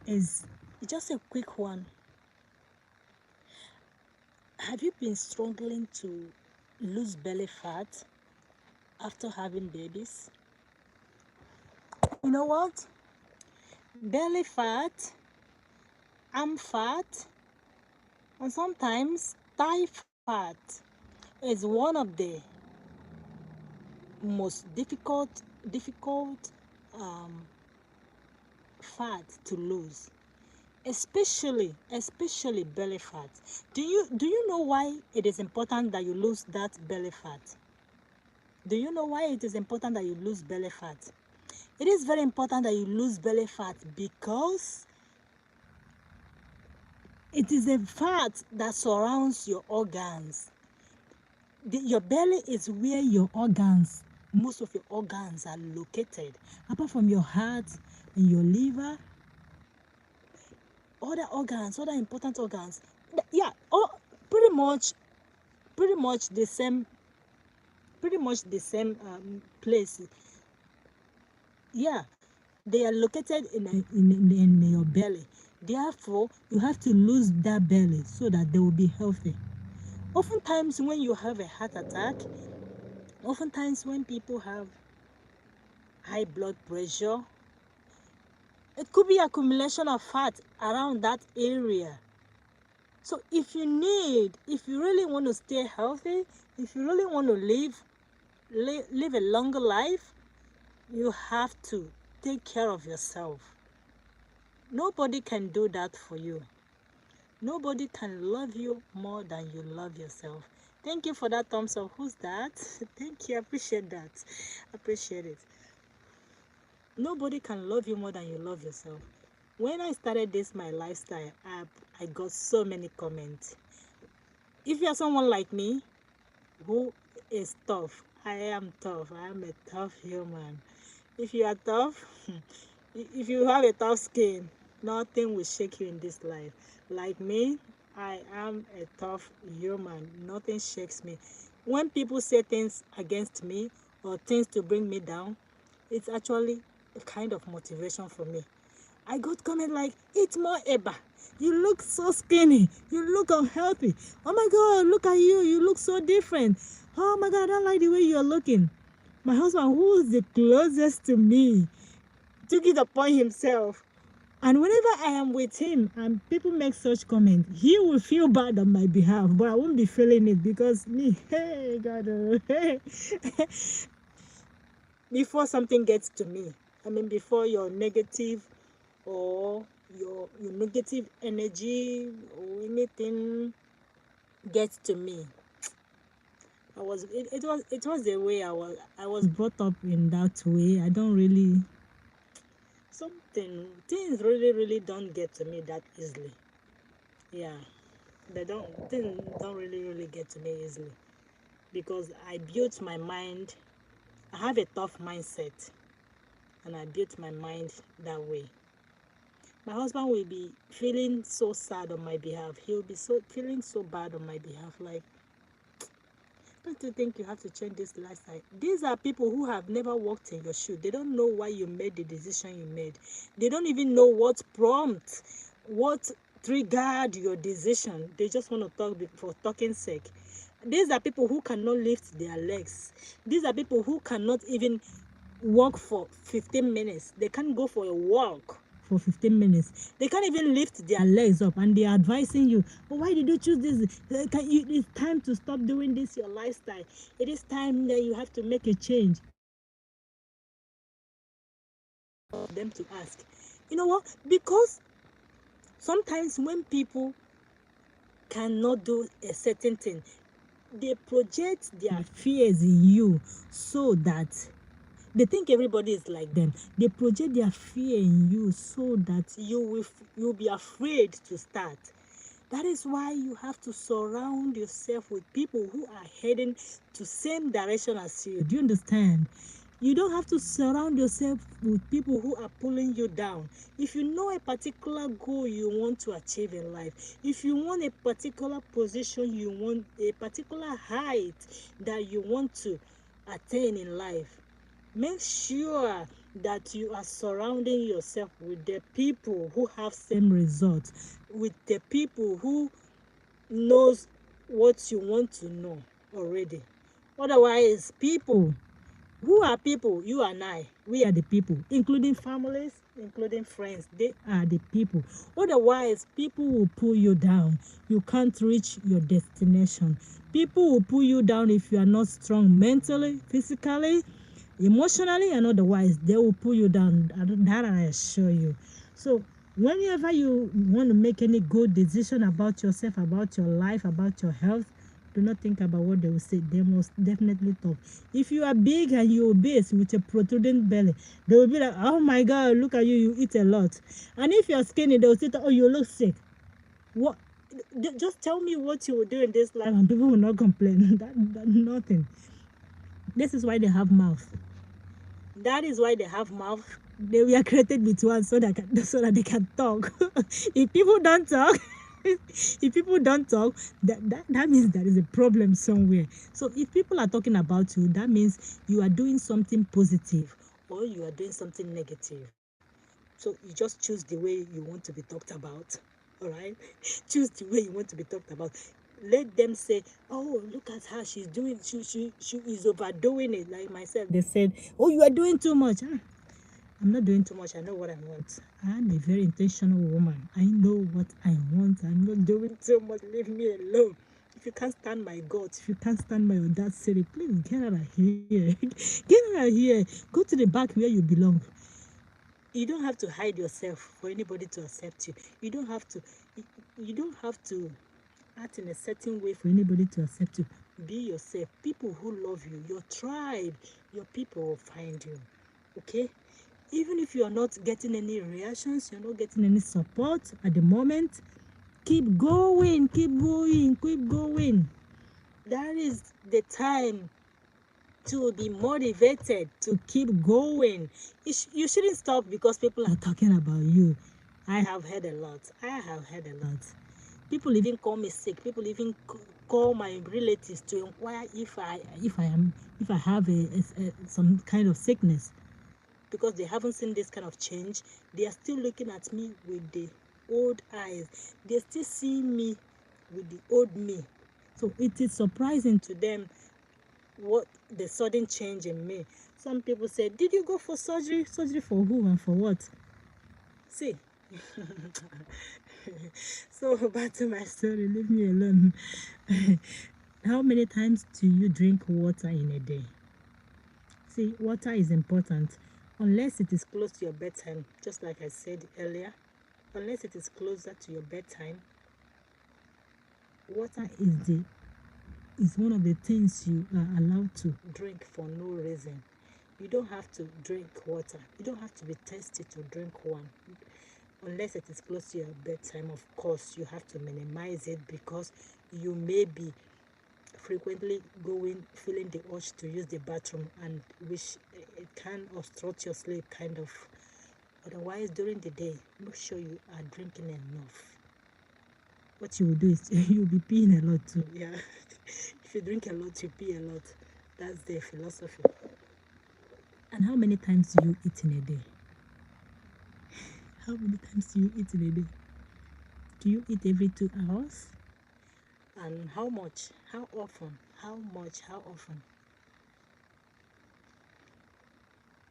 is just a quick one. Have you been struggling to lose belly fat after having babies? You know what? Belly fat, arm fat, and sometimes thigh fat is one of the most difficult um, fat to lose, especially belly fat. Do you know why it is important that you lose that belly fat? Do you know why it is important that you lose belly fat? It is very important that you lose belly fat because it is a fat that surrounds your organs. Your belly is where most of your organs are located. Apart from your heart and your liver, other important organs. Yeah, pretty much the same, place. Yeah, they are located in your belly. Therefore, you have to lose that belly so that they will be healthy. Oftentimes, when you have a heart attack, oftentimes when people have high blood pressure, it could be accumulation of fat around that area. So if you really want to stay healthy, if you really want to live a longer life, you have to take care of yourself. Nobody can do that for you. Nobody can love you more than you love yourself. Thank you for that thumbs up. Who's that? Thank you. I appreciate that. Appreciate it. Nobody can love you more than you love yourself. When I started my lifestyle app, I got so many comments. If you are someone like me who is tough, I am tough. I am a tough human. If you are tough, if you have a tough skin, nothing will shake you in this life. Like me, I am a tough human. Nothing shakes me. When people say things against me or things to bring me down, it's actually a kind of motivation for me. I got comment like, eat more eba. You look so skinny. You look unhealthy. Oh my God, look at you. You look so different. Oh my God, I don't like the way you're looking. My husband, who is the closest to me, took it upon himself. And whenever I am with him and people make such comment, he will feel bad on my behalf, but I won't be feeling it because me, hey, God, hey. Before something gets to me, before your negative or your negative energy or anything gets to me, it was the way I was brought up in that way. I don't really things really don't get to me that easily. Yeah, things don't really get to me easily because I built my mind. I have a tough mindset and I built my mind that way. My husband will be feeling so sad on my behalf. He'll be feeling so bad on my behalf. Like, don't you think you have to change this lifestyle? These are people who have never walked in your shoe. They don't know why you made the decision you made. They don't even know what triggered your decision. They just want to talk for talking sake. These are people who cannot lift their legs. These are people who cannot even walk for 15 minutes. They can't go for a walk for 15 minutes. They can't even lift their legs up, and they are advising you, oh, why did you choose this? It's time to stop doing this, your lifestyle. It is time that you have to make a change. For them to ask, you know what? Because sometimes when people cannot do a certain thing, they project their fears in you so that they think everybody is like them. They project their fear in you so that you'll be afraid to start. That is why you have to surround yourself with people who are heading to same direction as you. Do you understand? You don't have to surround yourself with people who are pulling you down. If you know a particular goal you want to achieve in life, if you want a particular position, you want a particular height that you want to attain in life, make sure that you are surrounding yourself with the people who have same results, with the people who knows what you want to know already. Otherwise, people, who are people? You and I, we are the people, including families, including friends. They are the people. Otherwise, people will pull you down. You can't reach your destination. People will pull you down if you are not strong mentally, physically, emotionally, and otherwise. They will pull you down. That I assure you. So whenever you want to make any good decision about yourself, about your life, about your health, do not think about what they will say. They must definitely talk. If you are big and you're obese with a protruding belly, they will be like, oh my God, look at you, you eat a lot. And if you're skinny, they will say, oh, you look sick. What? Just tell me what you will do in this life and people will not complain. that nothing. This is why they have mouth. That is why they have mouth. They were created with one so that they can talk. If people don't talk, if people don't talk, that means there is a problem somewhere. So if people are talking about you, that means you are doing something positive or you are doing something negative. So you just choose the way you want to be talked about. All right? Choose the way you want to be talked about. Let them say, oh, look at her, she's doing, she is overdoing it. Like myself, they said, oh, you are doing too much. I'm not doing too much. I know what I want. I'm a very intentional woman. I know what I want. I'm not doing too much. Leave me alone. If you can't stand my guts, if you can't stand my audacity, please get out of here. Get out of here. Go to the back where you belong. You don't have to hide yourself for anybody to accept you. You don't have to. You don't have to act in a certain way for anybody to accept you. Be yourself. People who love you, your tribe, your people will find you. Okay? Even if you are not getting any reactions, you're not getting any support at the moment, keep going, keep going, keep going. That is the time to be motivated to keep going. You shouldn't stop because people are talking about you. I have heard a lot. People even call me sick. People even call my relatives to inquire if I have some kind of sickness, because they haven't seen this kind of change. They are still looking at me with the old eyes. They still see me with the old me. So it is surprising to them what the sudden change in me. Some people say, did you go for surgery? Surgery for who and for what? See. So back to my story. Leave me alone. How many times do you drink water in a day? See, water is important. Unless it is close to your bedtime, just like I said earlier, unless it is closer to your bedtime, water is one of the things you are allowed to drink for no reason. You don't have to drink water. You don't have to be thirsty to drink one. Unless it is close to your bedtime, of course, you have to minimize it because you may be frequently feeling the urge to use the bathroom, and which it can obstruct your sleep kind of. Otherwise, during the day, make sure you are drinking enough. What you will do is you'll be peeing a lot too. Yeah. If you drink a lot, you pee a lot. That's the philosophy. And how many times do you eat in a day? How many times do you eat in a day? Do you eat every 2 hours? And how much? How often? How much? How often?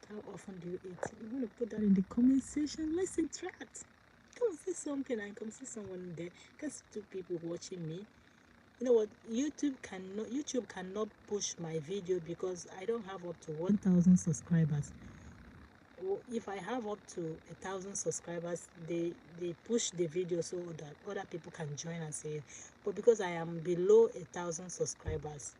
How often do you eat? You want to put that in the comment section? Let's interact. Come see something and come see someone there. Because two people watching me. You know what? YouTube cannot push my video because I don't have up to 1,000 subscribers. If I have up to 1,000 subscribers, they push the video so that other people can join and see it. But because I am below 1,000 subscribers,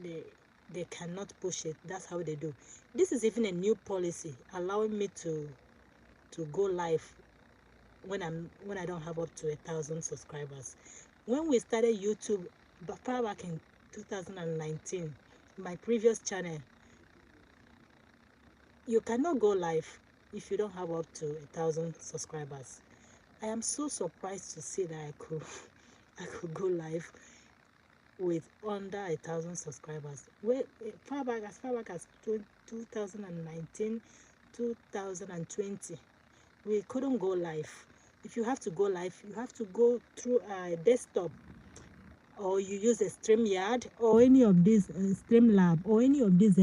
they cannot push it. That's how they do. This is even a new policy allowing me to go live when I don't have up to 1,000 subscribers. When we started YouTube far back in 2019, my previous channel, you cannot go live if you don't have up to 1,000 subscribers. I am so surprised to see that I could go live with under 1,000 subscribers. As far back as 2019, 2020, we couldn't go live. If you have to go live, you have to go through a desktop, or you use a StreamYard or any of these StreamLab or any of these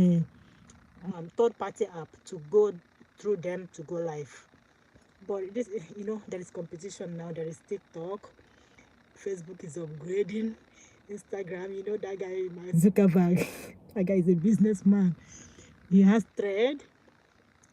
third-party app to go through them to go live. But this, there is competition now. There is TikTok, Facebook is upgrading, Instagram. That guy, Mark Zuckerberg, that guy is a businessman. He has Thread,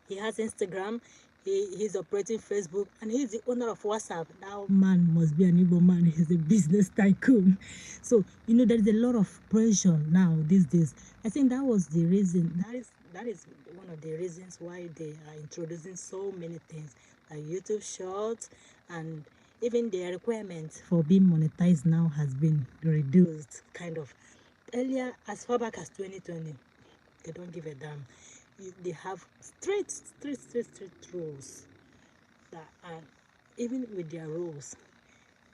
he has Instagram, he's operating Facebook, and he's the owner of WhatsApp. That man must be an Igbo man. He's a business tycoon. So there is a lot of pressure now these days. I think that was the reason. That is one of the reasons why they are introducing so many things like YouTube Shorts, and even the requirements for being monetized now has been reduced. Kind of earlier, as far back as 2020, they don't give a damn. They have strict rules that, and even with their rules,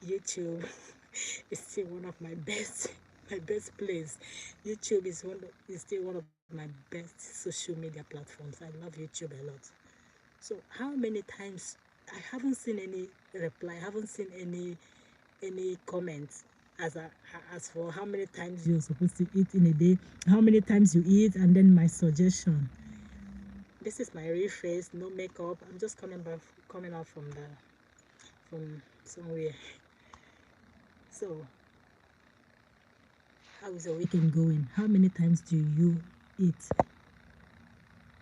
YouTube is still one of my best place. YouTube is still one of my best social media platforms. I love YouTube a lot. So how many times I haven't seen any reply, I haven't seen any comments as for how many times you're supposed to eat in a day, how many times you eat, and then my suggestion. This is my real face, no makeup. I'm just coming out from somewhere. So how is the weekend going? How many times do you eat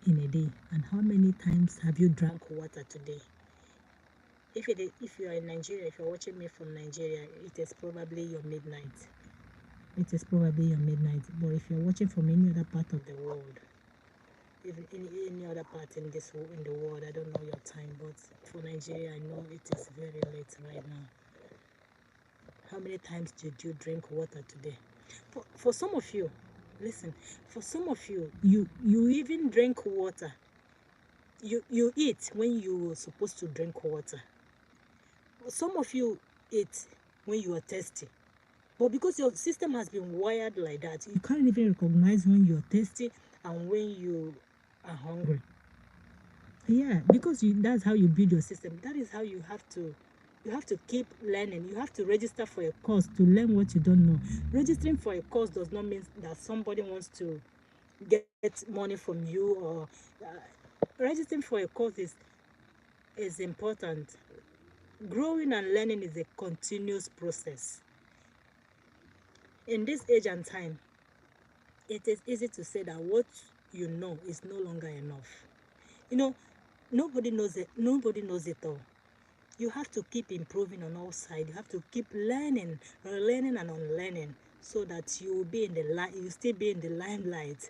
in a day, and how many times have you drank water today? If you are in Nigeria, if you're watching me from Nigeria, it is probably your midnight. But if you're watching from any other part of the world, even any other part in the world, I don't know your time, but for Nigeria, I know it is very late right now. How many times did you drink water today? For some of you, listen, for some of you, you even drink water. You eat when you were supposed to drink water. Some of you eat when you are thirsty. But because your system has been wired like that, you can't even recognize when you're thirsty and when you are hungry. Yeah, because that's how you build your system. That is how you have to keep learning. You have to register for a course to learn what you don't know. Registering for a course does not mean that somebody wants to get money from you, or registering for a course is important. Growing and learning is a continuous process. In this age and time, it is easy to say that what you know is no longer enough. Nobody knows it. Nobody knows it all. You have to keep improving on all sides. You have to keep learning and unlearning, so that you will be in the light. You still be in the limelight.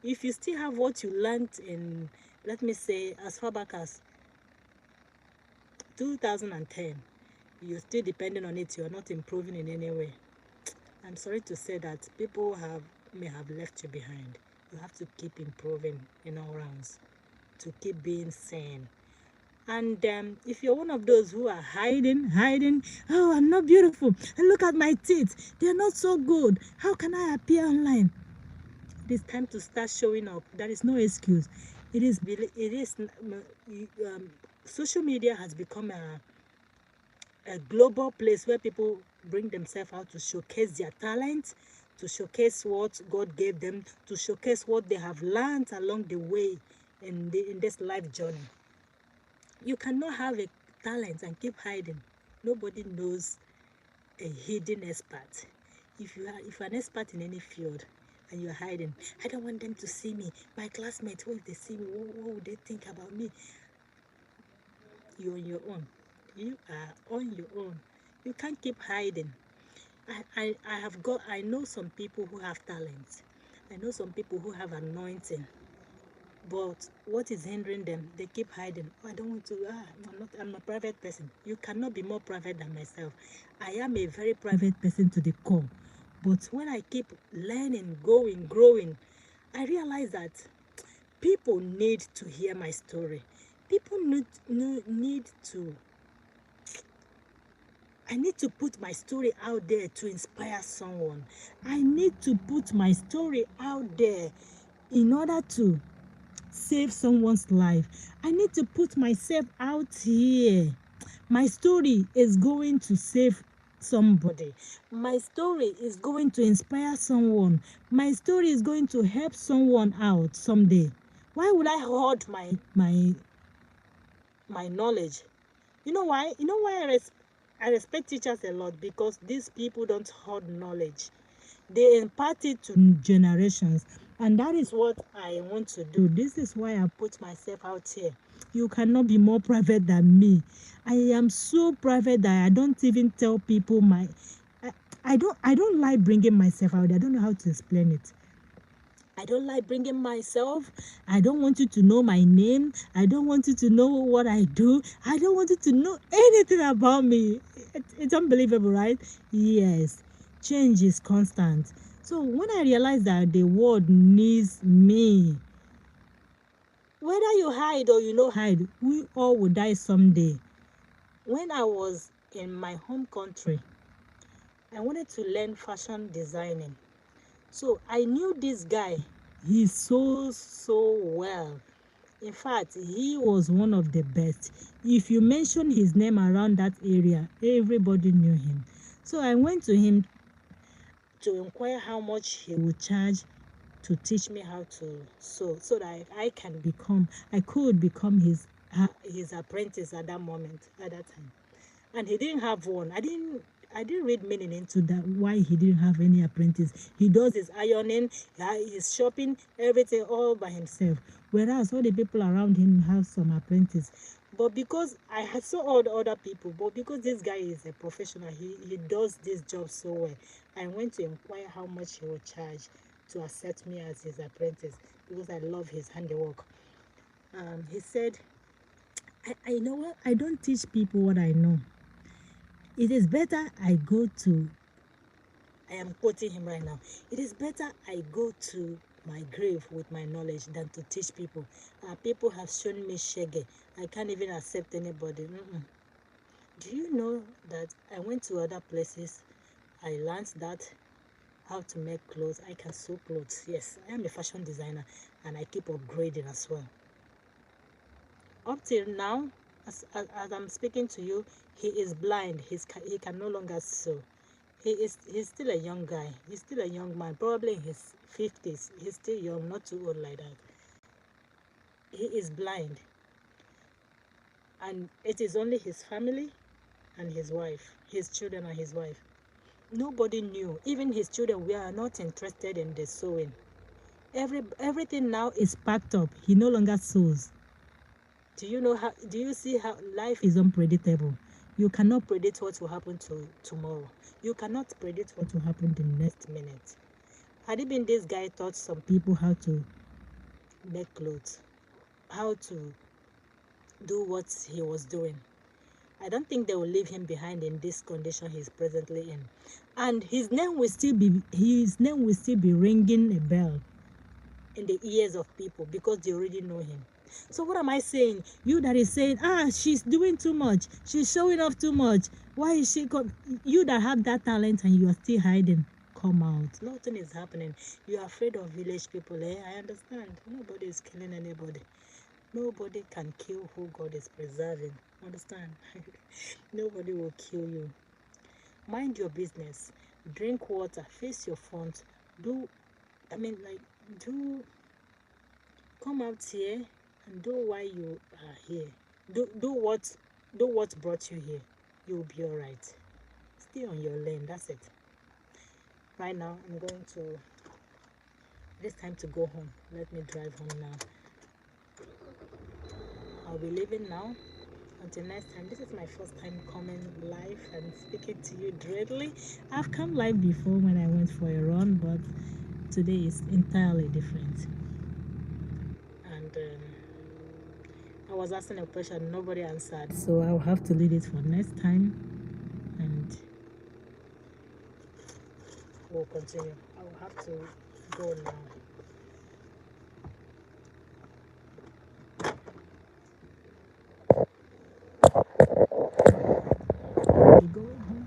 If you still have what you learned in, let me say, as far back as 2010, you're still depending on it. You're not improving in any way. I'm sorry to say that people may have left you behind. You have to keep improving in all rounds to keep being sane. And if you're one of those who are hiding, oh, I'm not beautiful, and look at my teeth, they're not so good, how can I appear online? It is time to start showing up. There is no excuse. Social media has become a global place where people bring themselves out to showcase their talent, to showcase what God gave them, to showcase what they have learned along the way in this life journey. You cannot have a talent and keep hiding. Nobody knows a hidden expert. If you're an expert in any field and you're hiding, I don't want them to see me. My classmates, what if they see me? What would they think about me? You're on your own. You are on your own. You can't keep hiding. I know some people who have talent. I know some people who have anointing. But what is hindering them? They keep hiding. Oh, I don't want to. I'm a private person. You cannot be more private than myself. I am a very private person to the core. But when I keep learning, growing, I realize that people need to hear my story. People need to. I need to put my story out there to inspire someone. I need to put my story out there in order to save someone's life. I need to put myself out here. My story is going to save somebody. My story is going to inspire someone. My story is going to help someone out someday. Why would I hoard my knowledge? You know why? You know why I respect teachers a lot? Because these people don't hoard knowledge. They impart it to generations. And that is what I want to do. This is why I put myself out here. You cannot be more private than me. I am so private that I don't even tell people I don't like bringing myself out there. I don't know how to explain it. I don't like bringing myself. I don't want you to know my name. I don't want you to know what I do. I don't want you to know anything about me. It's unbelievable, right? Yes. Change is constant. So when I realized that the world needs me, whether you hide or you no hide, we all will die someday. When I was in my home country, I wanted to learn fashion designing. So I knew this guy. He's so well. In fact, he was one of the best. If you mention his name around that area, everybody knew him. So I went to him to inquire how much he would charge to teach me how to sew, so that I could become his apprentice at that moment, at that time. And he didn't have one. I didn't read meaning into that, why he didn't have any apprentice. He does his ironing, his shopping, everything all by himself. Whereas all the people around him have some apprentice. But because I had saw all the other people, but because this guy is a professional, he does this job so well. I went to inquire how much he would charge to accept me as his apprentice, because I love his handiwork. He said, I know what, I don't teach people what I know. It is better I am quoting him right now. It is better I go to my grave with my knowledge than to teach people. People have shown me shege. I can't even accept anybody. Do you know that I went to other places? I learned that how to make clothes. I can sew clothes. Yes, I am a fashion designer, and I keep upgrading as well. Up till now, as I'm speaking to you, he is blind. He can no longer sew. He's still a young guy. He's still a young man, probably in his 50s. He's still young, not too old like that. He is blind, and it is only his family and his wife, his children and his wife. Nobody knew. Even his children were not interested in the sewing. Everything now is packed up. He no longer sews. Do you see how life is unpredictable? You cannot predict what will happen tomorrow. You cannot predict what will happen the next minute. Had it been this guy taught some people how to make clothes, how to do what he was doing, I don't think they will leave him behind in this condition he's presently in. And his name will still be ringing a bell in the ears of people, because they already know him. So what am I saying? You that is saying, she's doing too much, she's showing off too much, why is she you that have that talent and you are still hiding, come out. Nothing is happening. You are afraid of village people, I understand. Nobody is killing anybody. Nobody can kill who God is preserving. Understand? Nobody will kill you. Mind your business. Drink water. Face your front. Do come out here and do why you are here. Do what brought you here. You'll be alright. Stay on your lane. That's it. Right now, it's time to go home. Let me drive home now. I'll be leaving now. Until next time, this is my first time coming live and speaking to you directly. I've come live before when I went for a run, but today is entirely different. And I was asking a question, nobody answered, so I'll have to leave it for next time, and we'll continue. I'll have to go now. You going home?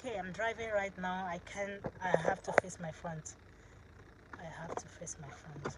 Okay, I'm driving right now. I have to face my front. I have to face my front.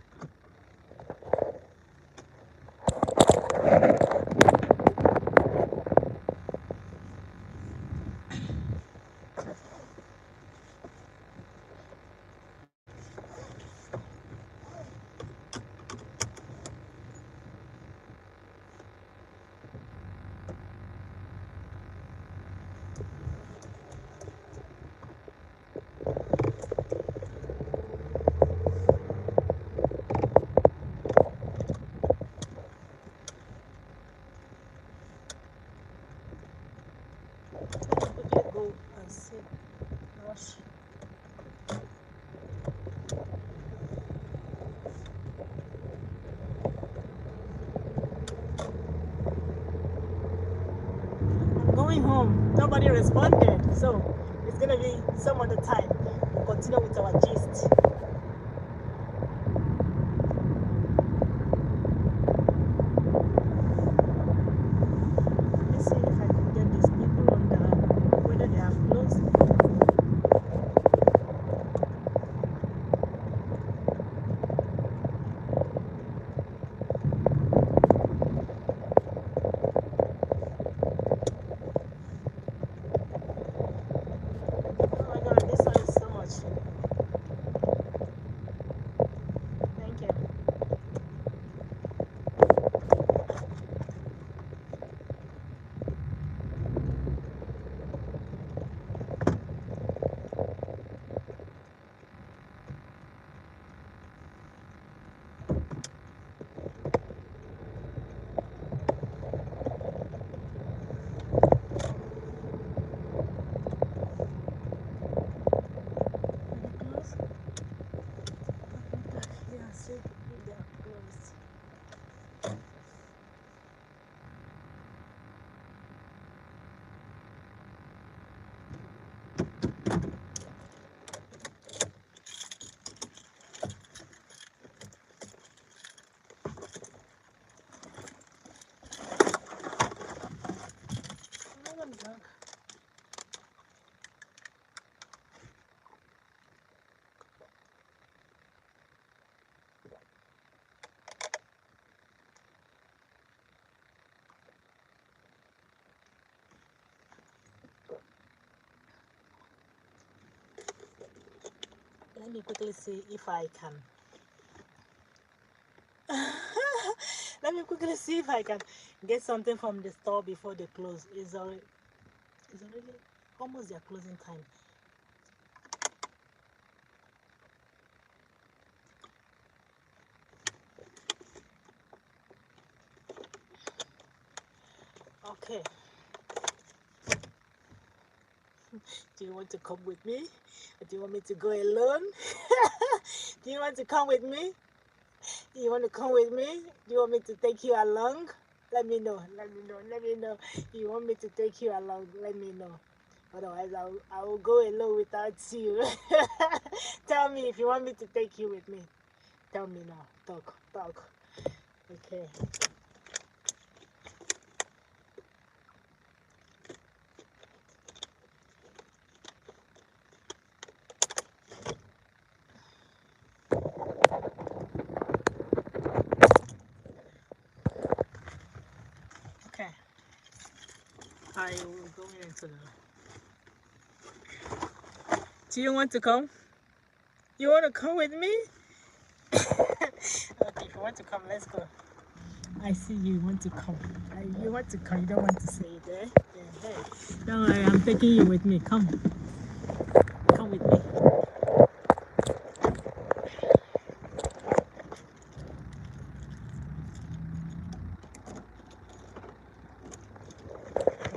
Quickly go and see. Rush. I'm going home. Nobody responded, so it's gonna be some other time. We'll continue with our gist. Let's see if I can get these people on the whether they have closed. Oh my god, this one is so much. Thank you. Close? Yeah, see, they are closed. Oh, I'm drunk. Let me quickly see if I can. Let me quickly see if I can get something from the store before they close. It's already almost their closing time. Okay. Do you want to come with me? Or do you want me to go alone? Do you want to come with me? Do you want to come with me? Do you want me to take you along? Let me know. Let me know. Let me know. You want me to take you along? Let me know. Otherwise, I will go alone without you. Tell me if you want me to take you with me. Tell me now. Talk. Talk. Okay. Okay. I will go into the. Do you want to come? You want to come with me? Okay, if you want to come, let's go. I see you want to come. You want to come. You don't want to say it, eh? Yeah, hey. Don't worry, I'm taking you with me. Come. Come with me.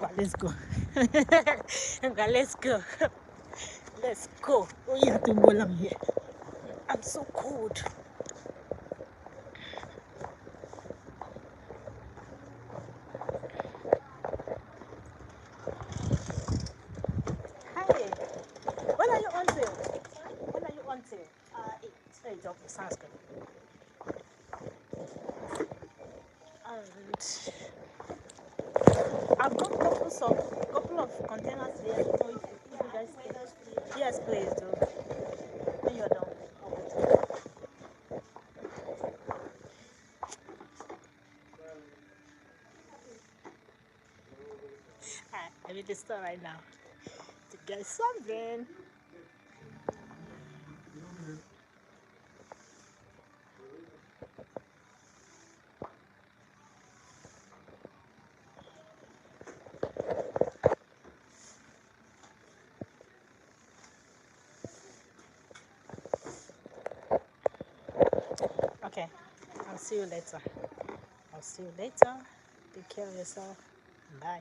Well, let's go. Well, let's go. Let's go. Oh, you have to go along here. I'm so cold. Hi. When are you on till? When are you on till? 8. 8. Okay, sounds good. And I've got couple of containers here. I don't know if you guys nice day. Yes, please do. When you're done. Alright, I'm in the store right now to get something. Okay, I'll see you later. I'll see you later. Take care of yourself. Bye.